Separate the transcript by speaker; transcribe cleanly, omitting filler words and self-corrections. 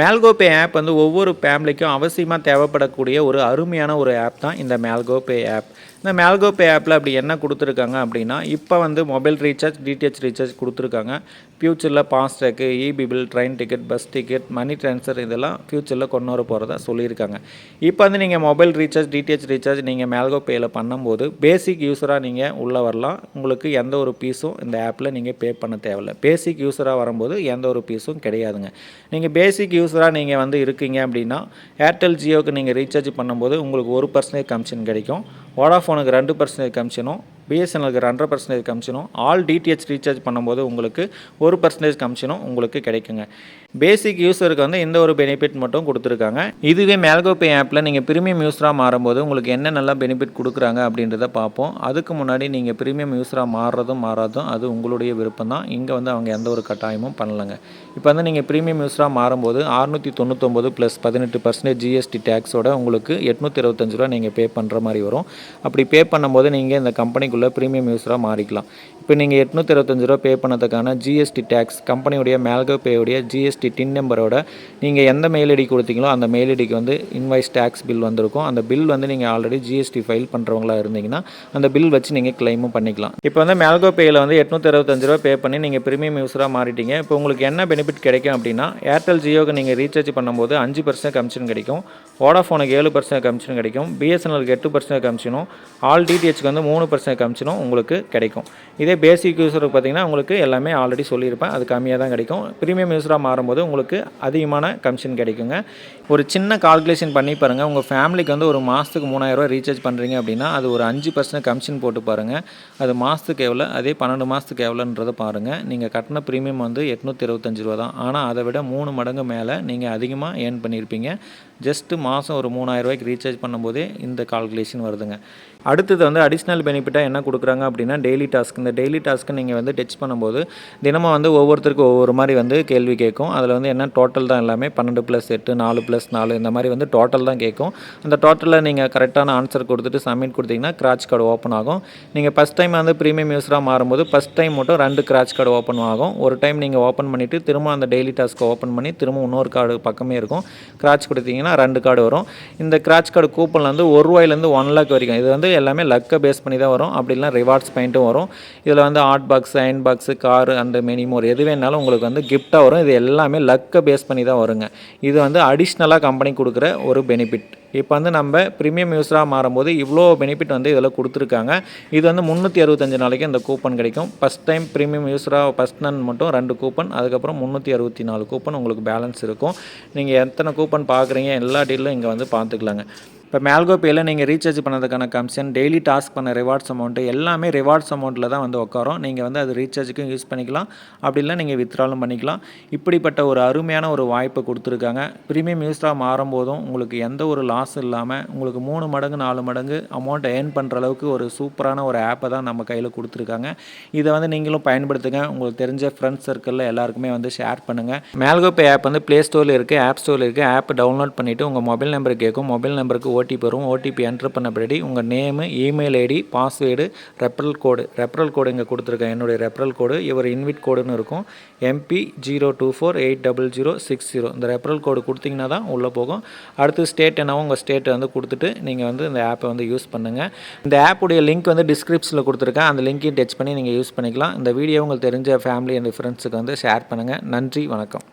Speaker 1: மேல்கோ பே app வந்து ஒவ்வொரு ஃபேமிலிக்கும் அவசியமாக தேவைப்படக்கூடிய ஒரு அருமையான ஒரு ஆப் தான் இந்த மேல்கோ பே ஆப். இந்த மேல்கோ பே ஆப்பில் அப்படி என்ன கொடுத்துருக்காங்க அப்படின்னா, இப்போ வந்து மொபைல் ரீசார்ஜ், டிடிஹெச் ரீசார்ஜ் கொடுத்துருக்காங்க. ஃப்யூச்சரில் ஃபாஸ்ட்ராக்கு, EB bill, train ticket, bus ticket, money transfer இதெல்லாம் ஃப்யூச்சரில் கொண்டு வர போகிறதா சொல்லியிருக்காங்க. இப்போ வந்து நீங்கள் மொபைல் ரீசார்ஜ், டிடிஹெச் ரீசார்ஜ் நீங்கள் மேல்கோ பேயில் பண்ணும்போது பேசிக் யூஸராக நீங்கள் உள்ளே வரலாம். உங்களுக்கு எந்த ஒரு ஃபீஸும் இந்த ஆப்பில் நீங்கள் பே பண்ண தேவையில்லை. பேசிக் யூஸராக வரும்போது எந்த ஒரு ஃபீஸும் கிடையாதுங்க. நீங்கள் பேசிக் யூஸராக நீங்கள் வந்து இருக்கீங்க அப்படின்னா, ஏர்டெல் ஜியோக்கு நீங்கள் ரீசார்ஜ் பண்ணும்போது உங்களுக்கு 1% கமிஷன் கிடைக்கும். வோடாஃபோனுக்கு 2% கமிஷனும், பிஎஸ்என்எலுக்கு 2.5% கமிஷனும், ஆல் டிடிஹெச் ரீசார்ஜ் பண்ணும்போது உங்களுக்கு 1% கமிஷனும் உங்களுக்கு கிடைக்குங்க. பேசிக் யூஸருக்கு வந்து இந்த ஒரு பெனிஃபிட் மட்டும் கொடுத்துருக்காங்க. இதுவே மேல்கோ பே ஆப்பில் நீங்கள் ப்ரீமியம் யூஸராக மாறும்போது உங்களுக்கு என்ன நல்லா பெனிஃபிட் கொடுக்குறாங்க அப்படின்றத பார்ப்போம். அதுக்கு முன்னாடி நீங்கள் ப்ரீமியம் யூஸராக மாறாதும் அது உங்களுடைய விருப்பம் தான். இங்கே வந்து அவங்க எந்த ஒரு கட்டாயமும் பண்ணலைங்க. இப்போ வந்து நீங்கள் ப்ரீமியம் யூஸராக மாறும்போது 699 + 18% ஜிஎஸ்டி டேக்ஸோட உங்களுக்கு 825 ரூபா நீங்கள் பே பண்ணுற மாதிரி வரும். அப்படி பே பண்ணும்போது நீங்கள் இந்த கம்பெனிக்குள்ளே ப்ரீமியம் யூஸராக மாறிக்கலாம். இப்போ நீங்கள் 825 ரூபா பே பண்ணதுக்கான ஜிஎஸ்டி டேக்ஸ் கம்பெனியுடைய மேல்கோ பேவுடைய ஜிஎஸ்டி டின் நம்பரோட நீங்கள் எந்த மெயில் ஐடி கொடுத்தீங்களோ அந்த மெயில் ஐடிக்கு வந்து இன்வாய்ஸ் டேக்ஸ் பில் வந்திருக்கும். அந்த பில் வந்து நீங்கள் ஆல்ரெடி ஜிஎஸ்டி ஃபைல் பண்ணுறவங்களா இருந்தீங்கன்னா அந்த பில் வச்சு நீங்கள் கிளைமும் பண்ணிக்கலாம். இப்போ வந்து மேல்கோ பேயில் வந்து 825 ரூபா பே பண்ணி நீங்கள் ப்ரீமியம் யூஸராக மாறிட்டீங்க. இப்போ உங்களுக்கு என்ன பெனிஃபிட் கிடைக்கும் அப்படின்னா, ஏர்டெல் ஜியோக்கு நீங்கள் ரீசார்ஜ் பண்ணும்போது 5% கமிஷன் கிடைக்கும். வோடாஃபோனுக்கு 7% கமிஷன் கிடைக்கும். பிஎஸ்என்எலுக்கு 8% கமிஷனும், ஆல் டிடிஹெச்க்கு வந்து 3% கமிஷனும் உங்களுக்கு கிடைக்கும். இதே பேசிக் யூஸருக்கு பார்த்தீங்கன்னா உங்களுக்கு எல்லாமே ஆல்ரெடி சொல்லியிருப்பேன், அது கம்மியாக தான் கிடைக்கும். ப்ரீமியம் யூஸராக மாறும்போது உங்களுக்கு அதிகமான கமிஷன் கிடைக்குங்க. ஒரு சின்ன கால்குலேஷன் பண்ணி பாருங்கள். உங்கள் ஃபேமிலிக்கு வந்து ஒரு மாதத்துக்கு 3000 ரூபா ரீசார்ஜ் பண்ணுறீங்க அப்படின்னா அது ஒரு 5% கமிஷன் போட்டு பாருங்கள். அது மாதத்துக்கு எவ்வளோ, அதே 12 மாதத்துக்கு எவ்வளோன்றதை பாருங்கள். நீங்கள் கட்டின ப்ரீமியம் வந்து 825 ரூபா தான். ஆனால் அதை விட 3 மடங்கு மேலே நீங்கள் அதிகமாக ஏர்ன் பண்ணியிருப்பீங்க. ஜஸ்ட்டு மாதம் ஒரு 3000 ரூபாய்க்கு ரீசார்ஜ் பண்ணும்போதே இந்த கால்குலேஷன் வருதுங்க. அடுத்தது வந்து அடிஷ்னல் பெனிஃபிட்டாக என்ன கொடுக்குறாங்க அப்படின்னா, டெய்லி டாஸ்க். இந்த டெய்லி டாஸ்க்கு நீங்கள் வந்து டச் பண்ணும்போது தினமும் வந்து ஒவ்வொருத்தருக்கும் ஒவ்வொரு மாதிரி வந்து கேள்வி கேட்கும். அதில் வந்து என்ன டோட்டல் தான் எல்லாமே 12+8, 4+4 இந்த மாதிரி வந்து டோட்டல் தான் கேட்கும். அந்த டோட்டலில் நீங்கள் கரெக்டான ஆன்சர் கொடுத்துட்டு சப்மிட் கொடுத்தீங்கன்னா கிராச் கார்டு ஓப்பன் ஆகும். நீங்கள் ஃபஸ்ட் டைம் வந்து ப்ரீமியம் யூஸராக மாறும்போது ஃபஸ்ட் டைம் மட்டும் 2 கிராச் கார்டு ஓப்பன் ஆகும். ஒரு டைம் நீங்கள் ஓப்பன் பண்ணிவிட்டு திரும்ப அந்த டெய்லி டாஸ்க்கை ஓப்பன் பண்ணி திரும்ப இன்னொரு கார்டு பக்கமே இருக்கும். கிராச் கொடுத்தீங்கன்னா 2 கார்டு வரும். இந்த கிராச் கார்டு கூப்பன் வந்து ₹1 1 லேக் வரைக்கும். இது வந்து எல்லாமே லக்கை பேஸ் பண்ணி தான் வரும். அப்படிலாம் ரிவார்ட்ஸ் பாயிண்ட்டும் வரும். இதில் வந்து hot box, iron box, car and many more எது வேணாலும் உங்களுக்கு வந்து கிஃப்ட்டாக வரும். இது எல்லாமே லக்கை பேஸ் பண்ணி தான் வருங்க. இது வந்து அடிஷ்னலாக கம்பெனி கொடுக்குற ஒரு பெனிஃபிட். இப்போ வந்து நம்ம ப்ரீமியம் யூஸராக மாறும்போது இவ்வளோ பெனிஃபிட் வந்து இதில் கொடுத்துருக்காங்க. இது வந்து 365 நாளைக்கு இந்த கூப்பன் கிடைக்கும். ஃபஸ்ட் டைம் ப்ரீமியம் யூஸராக ஃபஸ்ட் நன் மட்டும் 2 கூப்பன், அதுக்கப்புறம் 364 கூப்பன் உங்களுக்கு பேலன்ஸ் இருக்கும். நீங்கள் எத்தனை கூப்பன் பார்க்குறீங்க எல்லா டீலும் இங்கே வந்து பார்த்துக்கலாங்க. இப்போ மேல்கோ பேயில் நீங்கள் ரீசார்ஜ் பண்ணதுக்கான கமிஷன், டெய்லி டாஸ்க் பண்ண ரிவார்ட்ஸ் அமௌண்ட்டு எல்லாமே ரிவார்ட்ஸ் அமௌண்ட்டில் தான் வந்து உட்காரும். நீங்கள் வந்து அது ரீசார்ஜுக்கும் யூஸ் பண்ணிக்கலாம், அப்படி இல்லை நீங்கள் வித்ட்ராலும் பண்ணிக்கலாம். இப்படிப்பட்ட ஒரு அருமையான ஒரு வாய்ப்பை கொடுத்துருக்காங்க. ப்ரீமியம் யூஸராக மாறும்போதும் உங்களுக்கு எந்த ஒரு லாஸ் இல்லாமல் உங்களுக்கு 3 மடங்கு 4 மடங்கு அமௌண்ட்டை ஏர்ன் பண்ணுற அளவுக்கு ஒரு சூப்பரான ஒரு ஆப்பை தான் நம்ம கையில் கொடுத்துருக்காங்க. இதை வந்து நீங்களும் பயன்படுத்துங்க. உங்களுக்கு தெரிஞ்ச ஃப்ரெண்ட்ஸ் சர்க்கிளில் எல்லாருக்குமே வந்து ஷேர் பண்ணுங்கள். மேல்கோ பே ஆப் வந்து ப்ளே ஸ்டோரில் இருக்குது, ஆப் ஸ்டோரில் இருக்குது. ஆப் டவுன்லோட் பண்ணிவிட்டு உங்கள் மொபைல் நம்பருக்கு கேட்கும். மொபைல் நம்பருக்கு ஓடிபி வரும். ஓடிபி என்ட்ரு பண்ண பின்னாடி உங்கள் name, email ID, password, referral code இங்கே கொடுத்துருக்கேன். என்னுடைய ரெஃபரல் கோடு இவர் இன்விட் கோடுன்னு இருக்கும். MP02480060 இந்த ரெஃபரல் கோடு கொடுத்தீங்கன்னா தான் உள்ளே போகும். அடுத்து ஸ்டேட் என்னவோ உங்கள் ஸ்டேட்டை வந்து கொடுத்துட்டு நீங்கள் வந்து இந்த ஆப்பை வந்து யூஸ் பண்ணுங்கள். இந்த ஆப்புடைய லிங்க் வந்து டிஸ்கிரிப்ஷனில் கொடுத்துருக்கேன். அந்த லிங்க்கையும் டச் பண்ணி நீங்கள் யூஸ் பண்ணிக்கலாம். இந்த வீடியோ உங்களுக்கு தெரிஞ்ச ஃபேமிலி அண்ட் ஃப்ரெண்ட்ஸுக்கு வந்து ஷேர் பண்ணுங்கள். நன்றி, வணக்கம்.